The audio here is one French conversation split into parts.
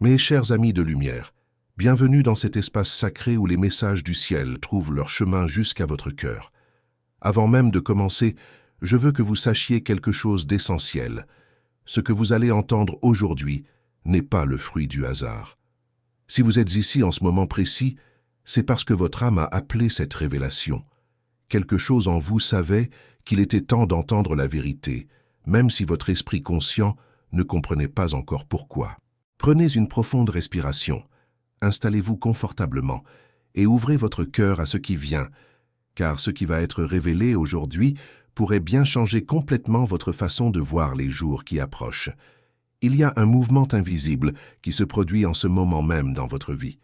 Mes chers amis de lumière, bienvenue dans cet espace sacré où les messages du ciel trouvent leur chemin jusqu'à votre cœur. Avant même de commencer, je veux que vous sachiez quelque chose d'essentiel. Ce que vous allez entendre aujourd'hui n'est pas le fruit du hasard. Si vous êtes ici en ce moment précis, c'est parce que votre âme a appelé cette révélation. Quelque chose en vous savait qu'il était temps d'entendre la vérité, même si votre esprit conscient ne comprenait pas encore pourquoi. Prenez une profonde respiration, installez-vous confortablement et ouvrez votre cœur à ce qui vient, car ce qui va être révélé aujourd'hui pourrait bien changer complètement votre façon de voir les jours qui approchent. Il y a un mouvement invisible qui se produit en ce moment même dans votre vie.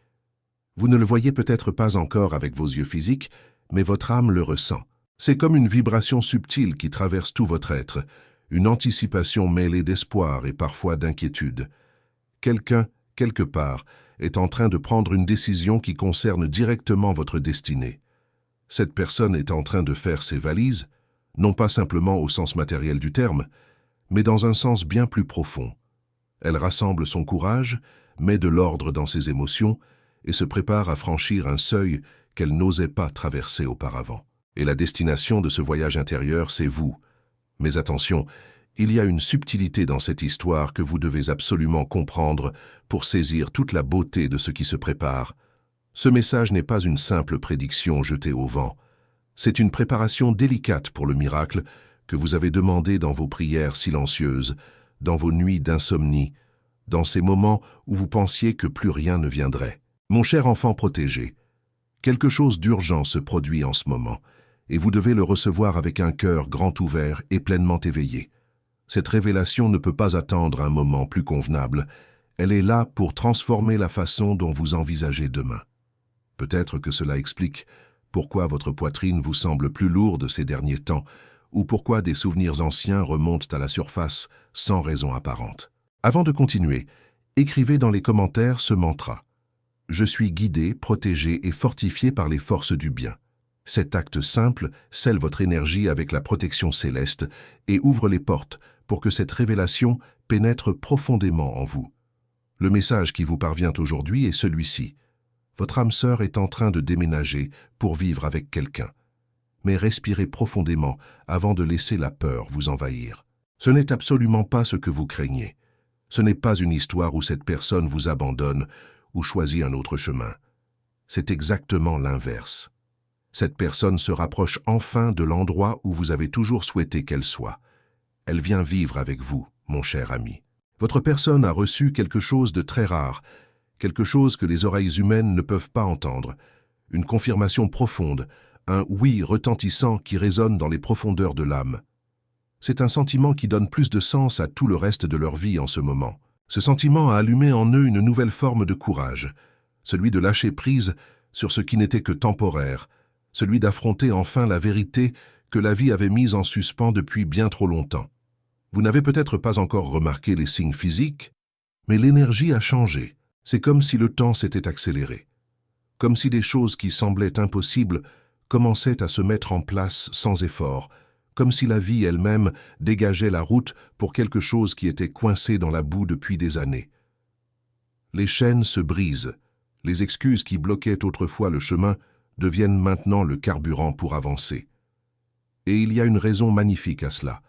Vous ne le voyez peut-être pas encore avec vos yeux physiques, mais votre âme le ressent. C'est comme une vibration subtile qui traverse tout votre être, une anticipation mêlée d'espoir et parfois d'inquiétude. Quelqu'un, quelque part, est en train de prendre une décision qui concerne directement votre destinée. Cette personne est en train de faire ses valises, non pas simplement au sens matériel du terme, mais dans un sens bien plus profond. Elle rassemble son courage, met de l'ordre dans ses émotions et se prépare à franchir un seuil qu'elle n'osait pas traverser auparavant. Et la destination de ce voyage intérieur, c'est vous. Mais attention, il y a une subtilité dans cette histoire que vous devez absolument comprendre pour saisir toute la beauté de ce qui se prépare. Ce message n'est pas une simple prédiction jetée au vent. C'est une préparation délicate pour le miracle que vous avez demandé dans vos prières silencieuses, dans vos nuits d'insomnie, dans ces moments où vous pensiez que plus rien ne viendrait. Mon cher enfant protégé, quelque chose d'urgent se produit en ce moment, et vous devez le recevoir avec un cœur grand ouvert et pleinement éveillé. Cette révélation ne peut pas attendre un moment plus convenable. Elle est là pour transformer la façon dont vous envisagez demain. Peut-être que cela explique pourquoi votre poitrine vous semble plus lourde ces derniers temps, ou pourquoi des souvenirs anciens remontent à la surface sans raison apparente. Avant de continuer, écrivez dans les commentaires ce mantra. Je suis guidé, protégé et fortifié par les forces du bien. Cet acte simple scelle votre énergie avec la protection céleste et ouvre les portes pour que cette révélation pénètre profondément en vous. Le message qui vous parvient aujourd'hui est celui-ci. Votre âme sœur est en train de déménager pour vivre avec quelqu'un. Mais respirez profondément avant de laisser la peur vous envahir. Ce n'est absolument pas ce que vous craignez. Ce n'est pas une histoire où cette personne vous abandonne ou choisit un autre chemin. C'est exactement l'inverse. Cette personne se rapproche enfin de l'endroit où vous avez toujours souhaité qu'elle soit. Elle vient vivre avec vous, mon cher ami. Votre personne a reçu quelque chose de très rare, quelque chose que les oreilles humaines ne peuvent pas entendre, une confirmation profonde, un oui retentissant qui résonne dans les profondeurs de l'âme. C'est un sentiment qui donne plus de sens à tout le reste de leur vie en ce moment. Ce sentiment a allumé en eux une nouvelle forme de courage, celui de lâcher prise sur ce qui n'était que temporaire, celui d'affronter enfin la vérité que la vie avait mise en suspens depuis bien trop longtemps. Vous n'avez peut-être pas encore remarqué les signes physiques, mais l'énergie a changé. C'est comme si le temps s'était accéléré, comme si des choses qui semblaient impossibles commençaient à se mettre en place sans effort, comme si la vie elle-même dégageait la route pour quelque chose qui était coincé dans la boue depuis des années. Les chaînes se brisent, les excuses qui bloquaient autrefois le chemin deviennent maintenant le carburant pour avancer. Et il y a une raison magnifique à cela.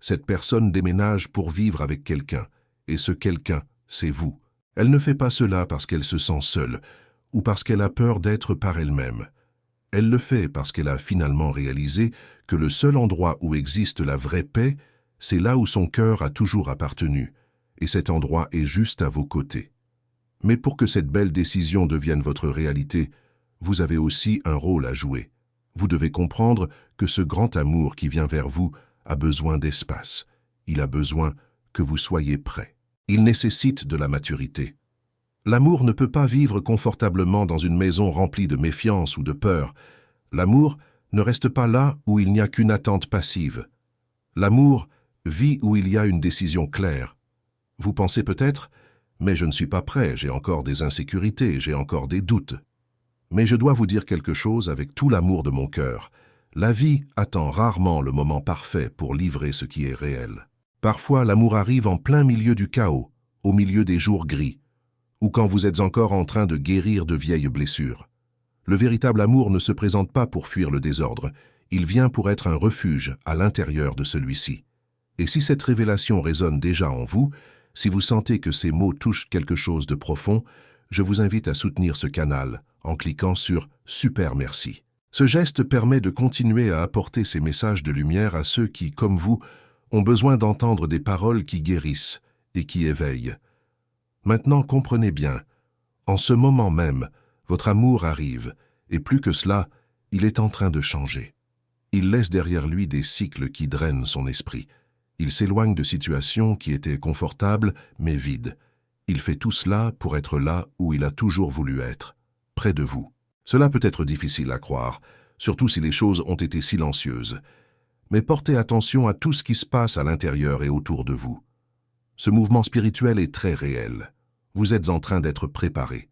Cette personne déménage pour vivre avec quelqu'un, et ce quelqu'un, c'est vous. Elle ne fait pas cela parce qu'elle se sent seule, ou parce qu'elle a peur d'être par elle-même. Elle le fait parce qu'elle a finalement réalisé que le seul endroit où existe la vraie paix, c'est là où son cœur a toujours appartenu, et cet endroit est juste à vos côtés. Mais pour que cette belle décision devienne votre réalité, vous avez aussi un rôle à jouer. Vous devez comprendre que ce grand amour qui vient vers vous a besoin d'espace. Il a besoin que vous soyez prêt. Il nécessite de la maturité. L'amour ne peut pas vivre confortablement dans une maison remplie de méfiance ou de peur. L'amour ne reste pas là où il n'y a qu'une attente passive. L'amour vit où il y a une décision claire. Vous pensez peut-être, mais je ne suis pas prêt, j'ai encore des insécurités, j'ai encore des doutes. Mais je dois vous dire quelque chose avec tout l'amour de mon cœur. La vie attend rarement le moment parfait pour livrer ce qui est réel. Parfois, l'amour arrive en plein milieu du chaos, au milieu des jours gris, ou quand vous êtes encore en train de guérir de vieilles blessures. Le véritable amour ne se présente pas pour fuir le désordre, il vient pour être un refuge à l'intérieur de celui-ci. Et si cette révélation résonne déjà en vous, si vous sentez que ces mots touchent quelque chose de profond, je vous invite à soutenir ce canal en cliquant sur « Super merci ». Ce geste permet de continuer à apporter ces messages de lumière à ceux qui, comme vous, ont besoin d'entendre des paroles qui guérissent et qui éveillent. Maintenant, comprenez bien, en ce moment même, votre amour arrive, et plus que cela, il est en train de changer. Il laisse derrière lui des cycles qui drainent son esprit. Il s'éloigne de situations qui étaient confortables, mais vides. Il fait tout cela pour être là où il a toujours voulu être, près de vous. Cela peut être difficile à croire, surtout si les choses ont été silencieuses. Mais portez attention à tout ce qui se passe à l'intérieur et autour de vous. Ce mouvement spirituel est très réel. Vous êtes en train d'être préparé.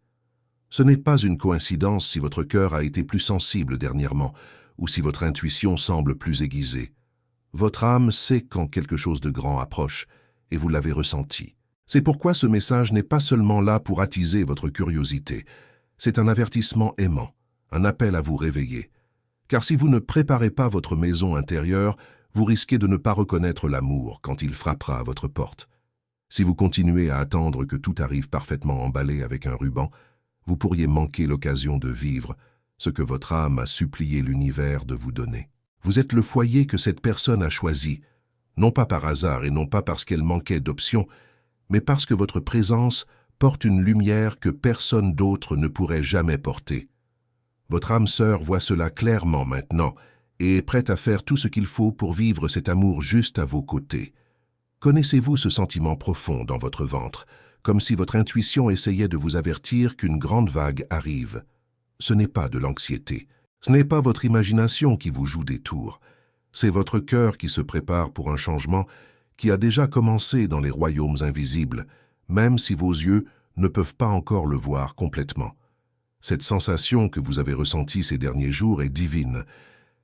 Ce n'est pas une coïncidence si votre cœur a été plus sensible dernièrement, ou si votre intuition semble plus aiguisée. Votre âme sait quand quelque chose de grand approche, et vous l'avez ressenti. C'est pourquoi ce message n'est pas seulement là pour attiser votre curiosité. C'est un avertissement aimant, un appel à vous réveiller. Car si vous ne préparez pas votre maison intérieure, vous risquez de ne pas reconnaître l'amour quand il frappera à votre porte. Si vous continuez à attendre que tout arrive parfaitement emballé avec un ruban, vous pourriez manquer l'occasion de vivre ce que votre âme a supplié l'univers de vous donner. Vous êtes le foyer que cette personne a choisi, non pas par hasard et non pas parce qu'elle manquait d'options, mais parce que votre présence porte une lumière que personne d'autre ne pourrait jamais porter. Votre âme sœur voit cela clairement maintenant et est prête à faire tout ce qu'il faut pour vivre cet amour juste à vos côtés. Connaissez-vous ce sentiment profond dans votre ventre, comme si votre intuition essayait de vous avertir qu'une grande vague arrive? Ce n'est pas de l'anxiété. Ce n'est pas votre imagination qui vous joue des tours. C'est votre cœur qui se prépare pour un changement qui a déjà commencé dans les royaumes invisibles, même si vos yeux ne peuvent pas encore le voir complètement. Cette sensation que vous avez ressentie ces derniers jours est divine.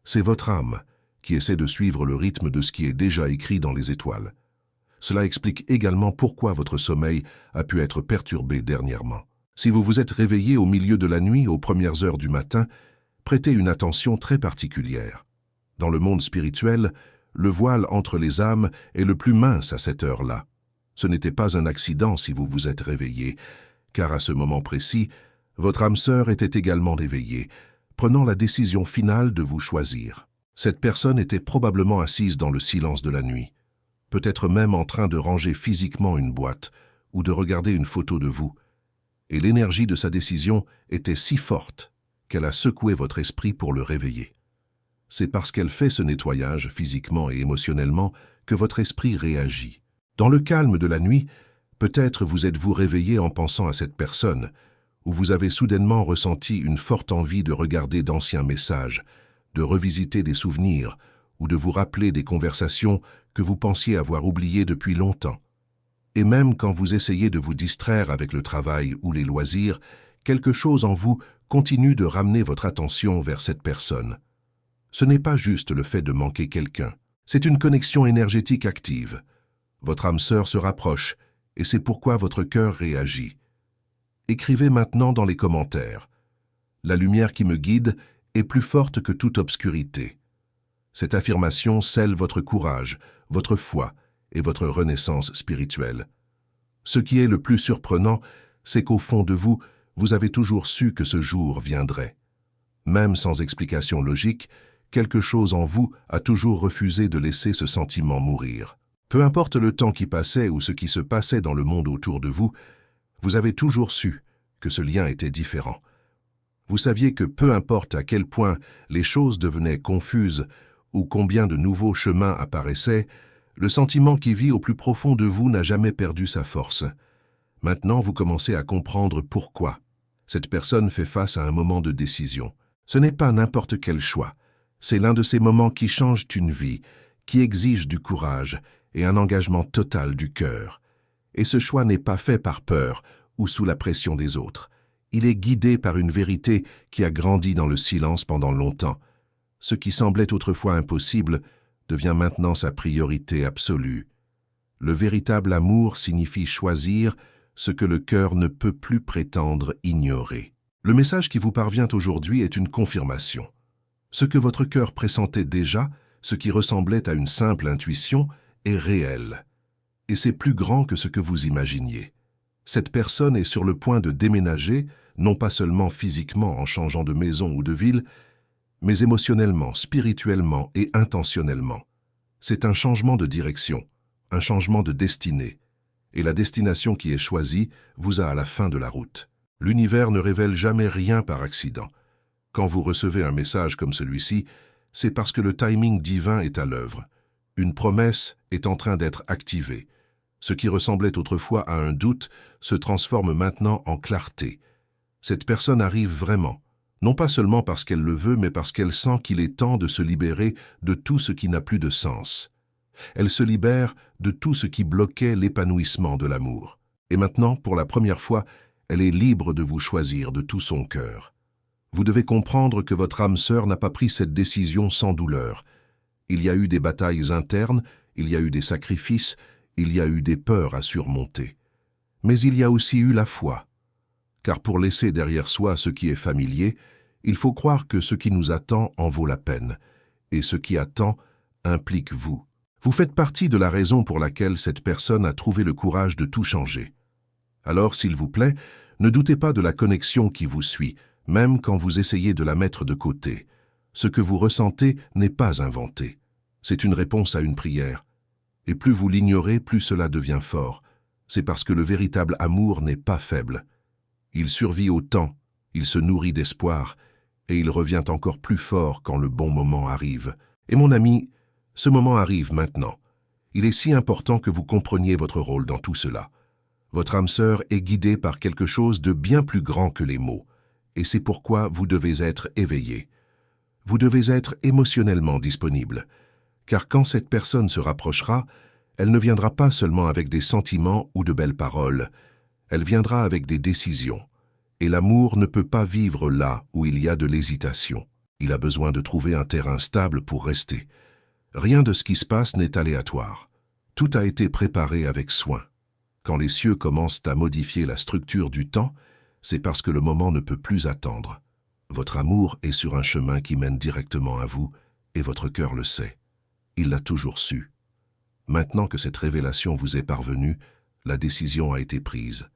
C'est votre âme qui essaie de suivre le rythme de ce qui est déjà écrit dans les étoiles. Cela explique également pourquoi votre sommeil a pu être perturbé dernièrement. Si vous vous êtes réveillé au milieu de la nuit, aux premières heures du matin, prêtez une attention très particulière. Dans le monde spirituel, le voile entre les âmes est le plus mince à cette heure-là. Ce n'était pas un accident si vous vous êtes réveillé, car à ce moment précis, votre âme sœur était également réveillée, prenant la décision finale de vous choisir. Cette personne était probablement assise dans le silence de la nuit, peut-être même en train de ranger physiquement une boîte ou de regarder une photo de vous, et l'énergie de sa décision était si forte qu'elle a secoué votre esprit pour le réveiller. C'est parce qu'elle fait ce nettoyage physiquement et émotionnellement que votre esprit réagit. Dans le calme de la nuit, peut-être vous êtes-vous réveillé en pensant à cette personne, ou vous avez soudainement ressenti une forte envie de regarder d'anciens messages, de revisiter des souvenirs, ou de vous rappeler des conversations que vous pensiez avoir oubliées depuis longtemps. Et même quand vous essayez de vous distraire avec le travail ou les loisirs, quelque chose en vous continue de ramener votre attention vers cette personne. Ce n'est pas juste le fait de manquer quelqu'un, c'est une connexion énergétique active. Votre âme sœur se rapproche, et c'est pourquoi votre cœur réagit. Écrivez maintenant dans les commentaires. La lumière qui me guide est plus forte que toute obscurité. Cette affirmation scelle votre courage, votre foi et votre renaissance spirituelle. Ce qui est le plus surprenant, c'est qu'au fond de vous, vous avez toujours su que ce jour viendrait. Même sans explication logique, quelque chose en vous a toujours refusé de laisser ce sentiment mourir. Peu importe le temps qui passait ou ce qui se passait dans le monde autour de vous, vous avez toujours su que ce lien était différent. Vous saviez que peu importe à quel point les choses devenaient confuses ou combien de nouveaux chemins apparaissaient, le sentiment qui vit au plus profond de vous n'a jamais perdu sa force. Maintenant, vous commencez à comprendre pourquoi. Cette personne fait face à un moment de décision. Ce n'est pas n'importe quel choix. C'est l'un de ces moments qui changent une vie, qui exigent du courage et un engagement total du cœur. Et ce choix n'est pas fait par peur ou sous la pression des autres. Il est guidé par une vérité qui a grandi dans le silence pendant longtemps. Ce qui semblait autrefois impossible devient maintenant sa priorité absolue. Le véritable amour signifie choisir ce que le cœur ne peut plus prétendre ignorer. Le message qui vous parvient aujourd'hui est une confirmation. Ce que votre cœur pressentait déjà, ce qui ressemblait à une simple intuition, est réel. Et c'est plus grand que ce que vous imaginiez. Cette personne est sur le point de déménager, non pas seulement physiquement en changeant de maison ou de ville, mais émotionnellement, spirituellement et intentionnellement. C'est un changement de direction, un changement de destinée. Et la destination qui est choisie vous a à la fin de la route. L'univers ne révèle jamais rien par accident. Quand vous recevez un message comme celui-ci, c'est parce que le timing divin est à l'œuvre. Une promesse est en train d'être activée. Ce qui ressemblait autrefois à un doute se transforme maintenant en clarté. Cette personne arrive vraiment, non pas seulement parce qu'elle le veut, mais parce qu'elle sent qu'il est temps de se libérer de tout ce qui n'a plus de sens. Elle se libère de tout ce qui bloquait l'épanouissement de l'amour. Et maintenant, pour la première fois, elle est libre de vous choisir de tout son cœur. Vous devez comprendre que votre âme sœur n'a pas pris cette décision sans douleur. Il y a eu des batailles internes, il y a eu des sacrifices, il y a eu des peurs à surmonter. Mais il y a aussi eu la foi. Car pour laisser derrière soi ce qui est familier, il faut croire que ce qui nous attend en vaut la peine. Et ce qui attend implique vous. Vous faites partie de la raison pour laquelle cette personne a trouvé le courage de tout changer. Alors, s'il vous plaît, ne doutez pas de la connexion qui vous suit, même quand vous essayez de la mettre de côté. Ce que vous ressentez n'est pas inventé. C'est une réponse à une prière. Et plus vous l'ignorez, plus cela devient fort. C'est parce que le véritable amour n'est pas faible. Il survit au temps, il se nourrit d'espoir, et il revient encore plus fort quand le bon moment arrive. Et mon ami, ce moment arrive maintenant. Il est si important que vous compreniez votre rôle dans tout cela. Votre âme sœur est guidée par quelque chose de bien plus grand que les mots, et c'est pourquoi vous devez être éveillé. Vous devez être émotionnellement disponible, car quand cette personne se rapprochera, elle ne viendra pas seulement avec des sentiments ou de belles paroles, elle viendra avec des décisions. Et l'amour ne peut pas vivre là où il y a de l'hésitation. Il a besoin de trouver un terrain stable pour rester. Rien de ce qui se passe n'est aléatoire. Tout a été préparé avec soin. Quand les cieux commencent à modifier la structure du temps, c'est parce que le moment ne peut plus attendre. Votre amour est sur un chemin qui mène directement à vous, et votre cœur le sait. Il l'a toujours su. Maintenant que cette révélation vous est parvenue, la décision a été prise.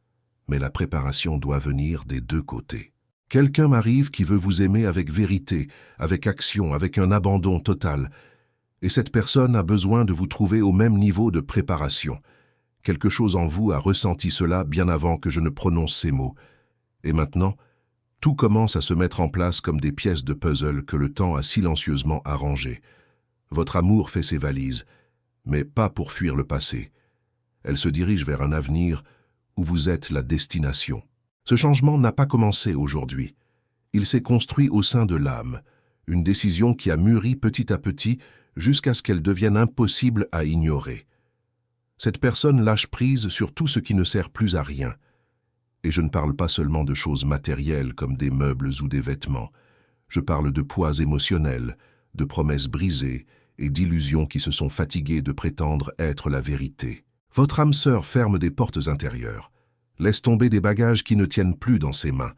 Mais la préparation doit venir des deux côtés. Quelqu'un m'arrive qui veut vous aimer avec vérité, avec action, avec un abandon total. Et cette personne a besoin de vous trouver au même niveau de préparation. Quelque chose en vous a ressenti cela bien avant que je ne prononce ces mots. Et maintenant, tout commence à se mettre en place comme des pièces de puzzle que le temps a silencieusement arrangées. Votre amour fait ses valises, mais pas pour fuir le passé. Elle se dirige vers un avenir où vous êtes la destination. Ce changement n'a pas commencé aujourd'hui. Il s'est construit au sein de l'âme, une décision qui a mûri petit à petit jusqu'à ce qu'elle devienne impossible à ignorer. Cette personne lâche prise sur tout ce qui ne sert plus à rien. Et je ne parle pas seulement de choses matérielles comme des meubles ou des vêtements. Je parle de poids émotionnels, de promesses brisées et d'illusions qui se sont fatiguées de prétendre être la vérité. Votre âme sœur ferme des portes intérieures, laisse tomber des bagages qui ne tiennent plus dans ses mains,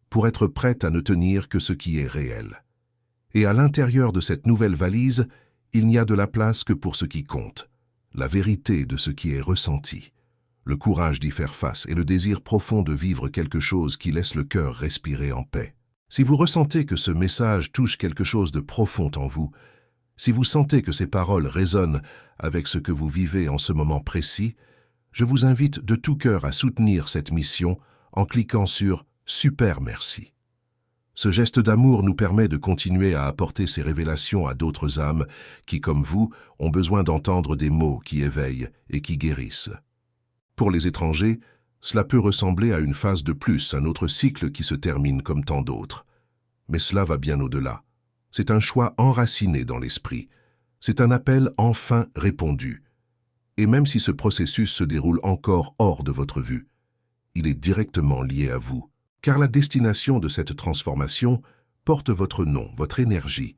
pour être prête à ne tenir que ce qui est réel. Et à l'intérieur de cette nouvelle valise, il n'y a de la place que pour ce qui compte, la vérité de ce qui est ressenti, le courage d'y faire face et le désir profond de vivre quelque chose qui laisse le cœur respirer en paix. Si vous ressentez que ce message touche quelque chose de profond en vous, si vous sentez que ces paroles résonnent avec ce que vous vivez en ce moment précis, je vous invite de tout cœur à soutenir cette mission en cliquant sur « Super merci ». Ce geste d'amour nous permet de continuer à apporter ces révélations à d'autres âmes qui, comme vous, ont besoin d'entendre des mots qui éveillent et qui guérissent. Pour les étrangers, cela peut ressembler à une phase de plus, un autre cycle qui se termine comme tant d'autres. Mais cela va bien au-delà. C'est un choix enraciné dans l'esprit. C'est un appel enfin répondu. Et même si ce processus se déroule encore hors de votre vue, il est directement lié à vous. Car la destination de cette transformation porte votre nom, votre énergie,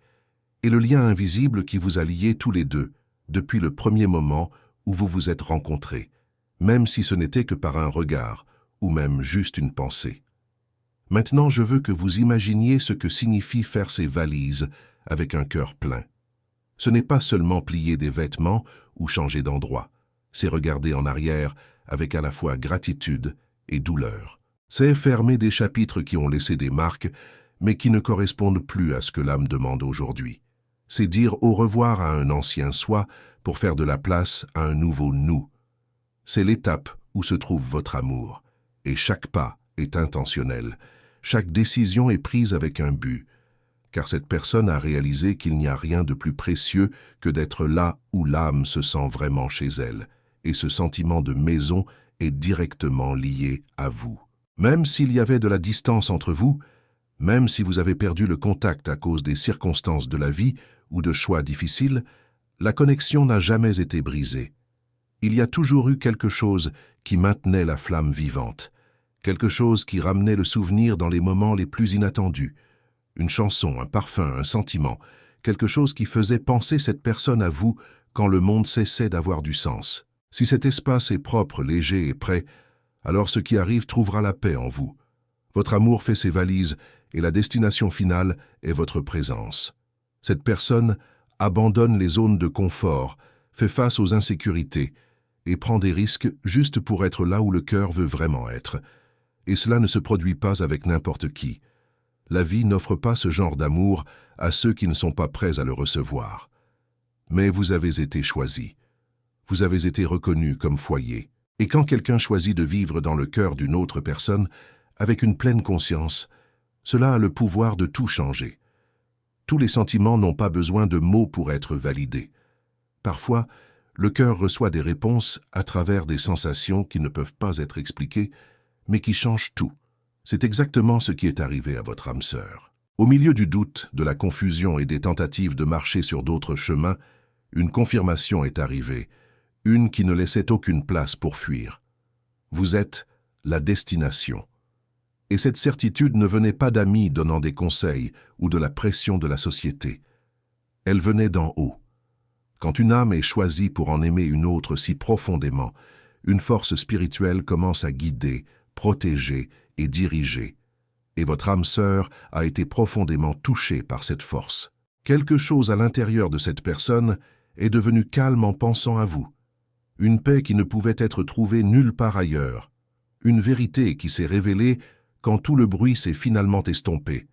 et le lien invisible qui vous a liés tous les deux depuis le premier moment où vous vous êtes rencontrés, même si ce n'était que par un regard ou même juste une pensée. Maintenant, je veux que vous imaginiez ce que signifie faire ces valises avec un cœur plein. Ce n'est pas seulement plier des vêtements ou changer d'endroit, c'est regarder en arrière avec à la fois gratitude et douleur. C'est fermer des chapitres qui ont laissé des marques, mais qui ne correspondent plus à ce que l'âme demande aujourd'hui. C'est dire au revoir à un ancien soi pour faire de la place à un nouveau nous. C'est l'étape où se trouve votre amour, et chaque pas est intentionnel. Chaque décision est prise avec un but, car cette personne a réalisé qu'il n'y a rien de plus précieux que d'être là où l'âme se sent vraiment chez elle, et ce sentiment de maison est directement lié à vous. Même s'il y avait de la distance entre vous, même si vous avez perdu le contact à cause des circonstances de la vie ou de choix difficiles, la connexion n'a jamais été brisée. Il y a toujours eu quelque chose qui maintenait la flamme vivante, quelque chose qui ramenait le souvenir dans les moments les plus inattendus. Une chanson, un parfum, un sentiment, quelque chose qui faisait penser cette personne à vous quand le monde cessait d'avoir du sens. Si cet espace est propre, léger et prêt, alors ce qui arrive trouvera la paix en vous. Votre amour fait ses valises et la destination finale est votre présence. Cette personne abandonne les zones de confort, fait face aux insécurités et prend des risques juste pour être là où le cœur veut vraiment être. Et cela ne se produit pas avec n'importe qui. La vie n'offre pas ce genre d'amour à ceux qui ne sont pas prêts à le recevoir. Mais vous avez été choisi. Vous avez été reconnu comme foyer. Et quand quelqu'un choisit de vivre dans le cœur d'une autre personne, avec une pleine conscience, cela a le pouvoir de tout changer. Tous les sentiments n'ont pas besoin de mots pour être validés. Parfois, le cœur reçoit des réponses à travers des sensations qui ne peuvent pas être expliquées, mais qui changent tout. C'est exactement ce qui est arrivé à votre âme sœur. Au milieu du doute, de la confusion et des tentatives de marcher sur d'autres chemins, une confirmation est arrivée, une qui ne laissait aucune place pour fuir. Vous êtes la destination. Et cette certitude ne venait pas d'amis donnant des conseils ou de la pression de la société. Elle venait d'en haut. Quand une âme est choisie pour en aimer une autre si profondément, une force spirituelle commence à guider, protéger et diriger. Et votre âme sœur a été profondément touchée par cette force. Quelque chose à l'intérieur de cette personne est devenu calme en pensant à vous. Une paix qui ne pouvait être trouvée nulle part ailleurs. Une vérité qui s'est révélée quand tout le bruit s'est finalement estompé.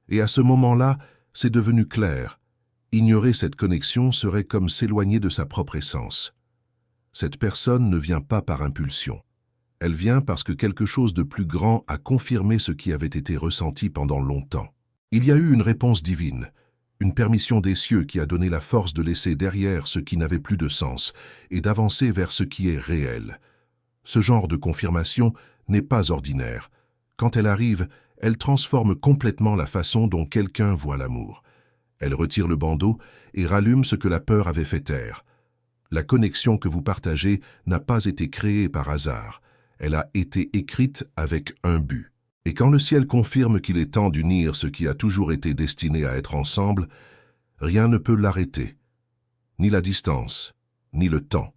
Et à ce moment-là, c'est devenu clair. Ignorer cette connexion serait comme s'éloigner de sa propre essence. Cette personne ne vient pas par impulsion. Elle vient parce que quelque chose de plus grand a confirmé ce qui avait été ressenti pendant longtemps. Il y a eu une réponse divine, une permission des cieux qui a donné la force de laisser derrière ce qui n'avait plus de sens et d'avancer vers ce qui est réel. Ce genre de confirmation n'est pas ordinaire. Quand elle arrive, elle transforme complètement la façon dont quelqu'un voit l'amour. Elle retire le bandeau et rallume ce que la peur avait fait taire. La connexion que vous partagez n'a pas été créée par hasard. Elle a été écrite avec un but. Et quand le ciel confirme qu'il est temps d'unir ce qui a toujours été destiné à être ensemble, rien ne peut l'arrêter. Ni la distance, ni le temps,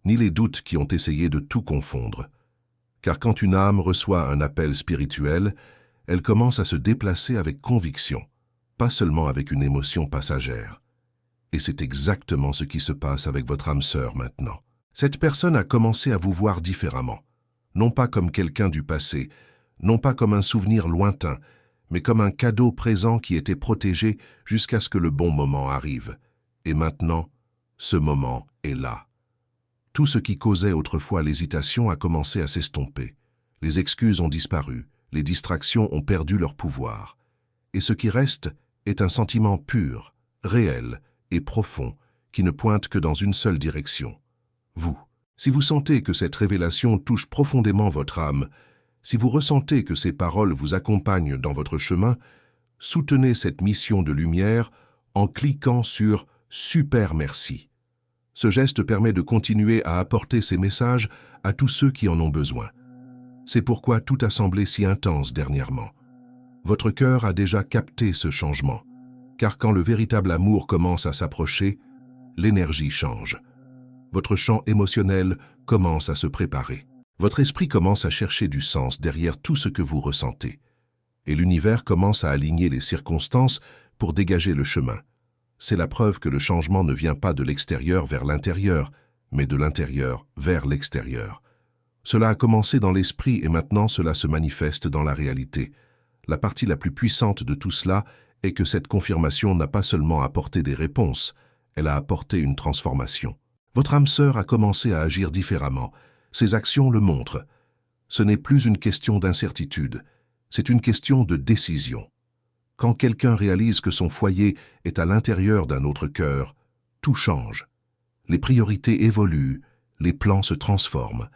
ni les doutes qui ont essayé de tout confondre. Car quand une âme reçoit un appel spirituel, elle commence à se déplacer avec conviction, pas seulement avec une émotion passagère. Et c'est exactement ce qui se passe avec votre âme sœur maintenant. Cette personne a commencé à vous voir différemment, non pas comme quelqu'un du passé, non pas comme un souvenir lointain, mais comme un cadeau présent qui était protégé jusqu'à ce que le bon moment arrive. Et maintenant, ce moment est là. Tout ce qui causait autrefois l'hésitation a commencé à s'estomper. Les excuses ont disparu, les distractions ont perdu leur pouvoir. Et ce qui reste est un sentiment pur, réel et profond, qui ne pointe que dans une seule direction. Vous. Si vous sentez que cette révélation touche profondément votre âme, si vous ressentez que ces paroles vous accompagnent dans votre chemin, soutenez cette mission de lumière en cliquant sur « Super merci ». Ce geste permet de continuer à apporter ces messages à tous ceux qui en ont besoin. C'est pourquoi tout a semblé si intense dernièrement. Votre cœur a déjà capté ce changement, car quand le véritable amour commence à s'approcher, l'énergie change. Votre champ émotionnel commence à se préparer. Votre esprit commence à chercher du sens derrière tout ce que vous ressentez. Et l'univers commence à aligner les circonstances pour dégager le chemin. C'est la preuve que le changement ne vient pas de l'extérieur vers l'intérieur, mais de l'intérieur vers l'extérieur. Cela a commencé dans l'esprit et maintenant cela se manifeste dans la réalité. La partie la plus puissante de tout cela est que cette confirmation n'a pas seulement apporté des réponses, elle a apporté une transformation. Votre âme sœur a commencé à agir différemment. Ses actions le montrent. Ce n'est plus une question d'incertitude, c'est une question de décision. Quand quelqu'un réalise que son foyer est à l'intérieur d'un autre cœur, tout change. Les priorités évoluent, les plans se transforment.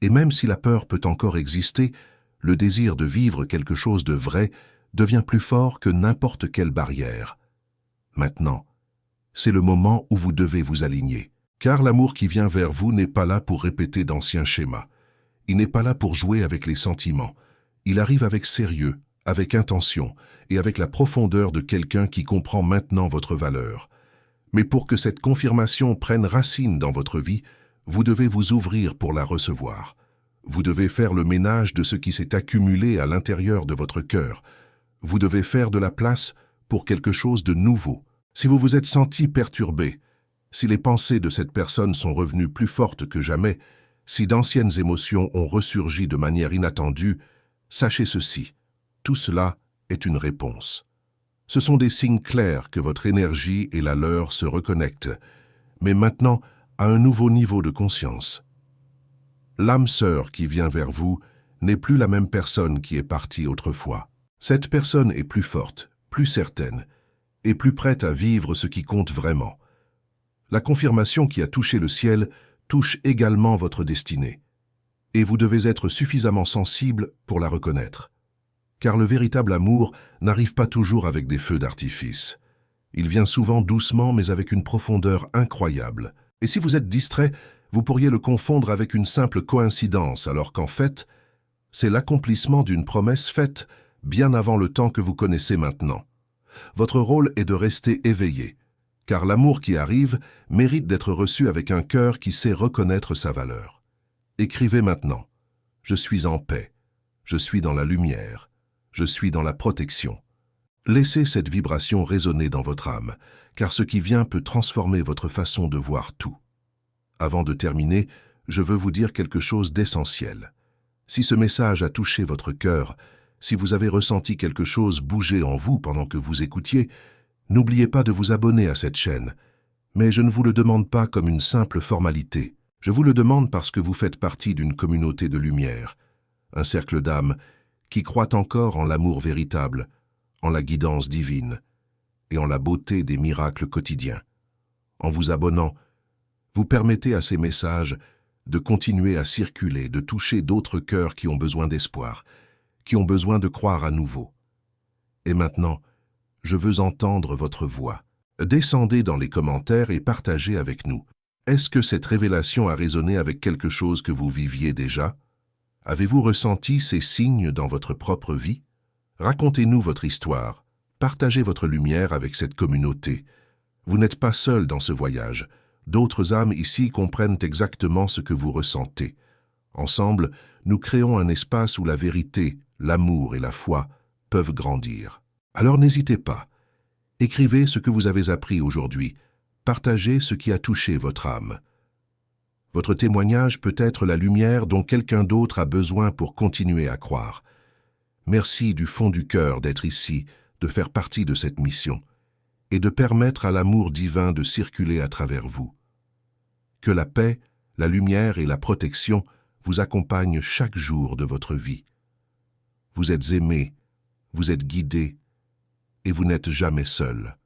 Et même si la peur peut encore exister, le désir de vivre quelque chose de vrai devient plus fort que n'importe quelle barrière. Maintenant, c'est le moment où vous devez vous aligner. Car l'amour qui vient vers vous n'est pas là pour répéter d'anciens schémas. Il n'est pas là pour jouer avec les sentiments. Il arrive avec sérieux, avec intention et avec la profondeur de quelqu'un qui comprend maintenant votre valeur. Mais pour que cette confirmation prenne racine dans votre vie, vous devez vous ouvrir pour la recevoir. Vous devez faire le ménage de ce qui s'est accumulé à l'intérieur de votre cœur. Vous devez faire de la place pour quelque chose de nouveau. Si vous vous êtes senti perturbé, si les pensées de cette personne sont revenues plus fortes que jamais, si d'anciennes émotions ont ressurgi de manière inattendue, sachez ceci, tout cela est une réponse. Ce sont des signes clairs que votre énergie et la leur se reconnectent, mais maintenant à un nouveau niveau de conscience. L'âme sœur qui vient vers vous n'est plus la même personne qui est partie autrefois. Cette personne est plus forte, plus certaine, et plus prête à vivre ce qui compte vraiment. La confirmation qui a touché le ciel touche également votre destinée, et vous devez être suffisamment sensible pour la reconnaître. Car le véritable amour n'arrive pas toujours avec des feux d'artifice. Il vient souvent doucement mais avec une profondeur incroyable. Et si vous êtes distrait, vous pourriez le confondre avec une simple coïncidence, alors qu'en fait, c'est l'accomplissement d'une promesse faite bien avant le temps que vous connaissez maintenant. Votre rôle est de rester éveillé, car l'amour qui arrive mérite d'être reçu avec un cœur qui sait reconnaître sa valeur. Écrivez maintenant « Je suis en paix, je suis dans la lumière, je suis dans la protection ». Laissez cette vibration résonner dans votre âme, car ce qui vient peut transformer votre façon de voir tout. Avant de terminer, je veux vous dire quelque chose d'essentiel. Si ce message a touché votre cœur, si vous avez ressenti quelque chose bouger en vous pendant que vous écoutiez, n'oubliez pas de vous abonner à cette chaîne. Mais je ne vous le demande pas comme une simple formalité. Je vous le demande parce que vous faites partie d'une communauté de lumière, un cercle d'âmes qui croient encore en l'amour véritable, en la guidance divine et en la beauté des miracles quotidiens. En vous abonnant, vous permettez à ces messages de continuer à circuler, de toucher d'autres cœurs qui ont besoin d'espoir, qui ont besoin de croire à nouveau. Et maintenant, je veux entendre votre voix. Descendez dans les commentaires et partagez avec nous. Est-ce que cette révélation a résonné avec quelque chose que vous viviez déjà? Avez-vous ressenti ces signes dans votre propre vie? Racontez-nous votre histoire. Partagez votre lumière avec cette communauté. Vous n'êtes pas seul dans ce voyage. D'autres âmes ici comprennent exactement ce que vous ressentez. Ensemble, nous créons un espace où la vérité, l'amour et la foi peuvent grandir. Alors n'hésitez pas. Écrivez ce que vous avez appris aujourd'hui. Partagez ce qui a touché votre âme. Votre témoignage peut être la lumière dont quelqu'un d'autre a besoin pour continuer à croire. Merci du fond du cœur d'être ici, de faire partie de cette mission, et de permettre à l'amour divin de circuler à travers vous. Que la paix, la lumière et la protection vous accompagnent chaque jour de votre vie. Vous êtes aimé, vous êtes guidé, et vous n'êtes jamais seul.